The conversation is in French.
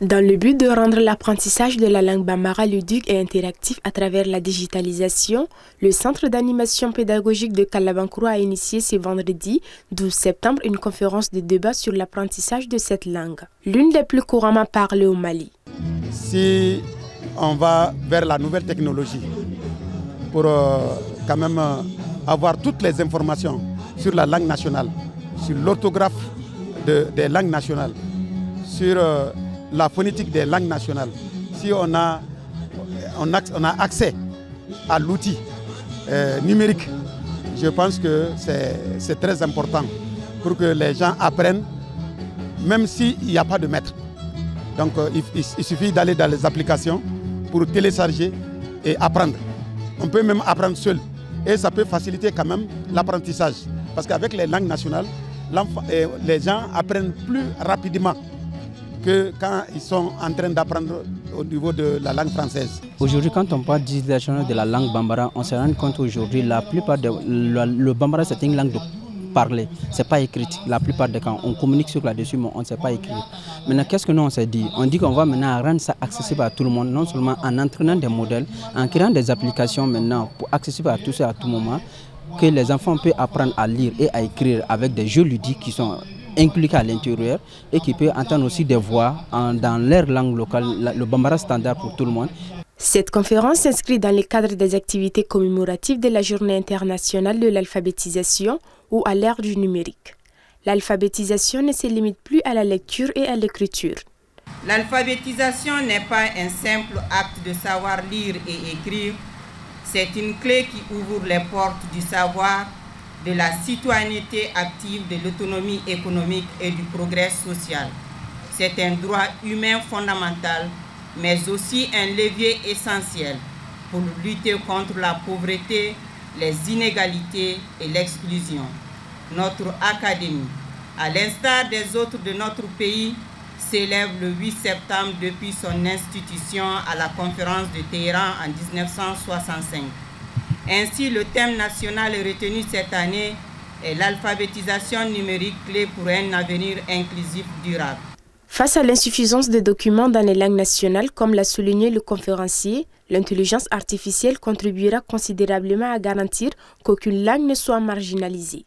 Dans le but de rendre l'apprentissage de la langue bambara ludique et interactif à travers la digitalisation, le Centre d'animation pédagogique de Kalabankuro a initié ce vendredi 12 septembre une conférence de débat sur l'apprentissage de cette langue, l'une des plus couramment parlées au Mali. Si on va vers la nouvelle technologie pour quand même avoir toutes les informations sur la langue nationale, sur l'orthographe des langues nationales, sur la phonétique des langues nationales, si on a accès à l'outil numérique, je pense que c'est très important pour que les gens apprennent, même s'il n'y a pas de maître. Donc il suffit d'aller dans les applications pour télécharger et apprendre. On peut même apprendre seul et ça peut faciliter quand même l'apprentissage. Parce qu'avec les langues nationales, les gens apprennent plus rapidement que quand ils sont en train d'apprendre au niveau de la langue française. Aujourd'hui, quand on parle d'utilisation de la langue bambara, on se rend compte aujourd'hui la plupart le bambara c'est une langue de parler, c'est pas écrite. La plupart des cas, on communique sur là-dessus, mais on ne sait pas écrire. Maintenant, qu'est-ce que nous on s'est dit? On dit qu'on va maintenant rendre ça accessible à tout le monde, non seulement en entraînant des modèles, en créant des applications maintenant pour accessible à tous et à tout moment, que les enfants peuvent apprendre à lire et à écrire avec des jeux ludiques qui sont inclus à l'intérieur et qui peut entendre aussi des voix dans leur langue locale, le bambara standard pour tout le monde. Cette conférence s'inscrit dans le cadre des activités commémoratives de la Journée internationale de l'alphabétisation ou à l'ère du numérique. L'alphabétisation ne se limite plus à la lecture et à l'écriture. L'alphabétisation n'est pas un simple acte de savoir lire et écrire, c'est une clé qui ouvre les portes du savoir, de la citoyenneté active, de l'autonomie économique et du progrès social. C'est un droit humain fondamental, mais aussi un levier essentiel pour lutter contre la pauvreté, les inégalités et l'exclusion. Notre académie, à l'instar des autres de notre pays, célèbre le 8 septembre depuis son institution à la conférence de Téhéran en 1965. Ainsi, le thème national retenu cette année est l'alphabétisation numérique clé pour un avenir inclusif durable. Face à l'insuffisance de documents dans les langues nationales, comme l'a souligné le conférencier, l'intelligence artificielle contribuera considérablement à garantir qu'aucune langue ne soit marginalisée.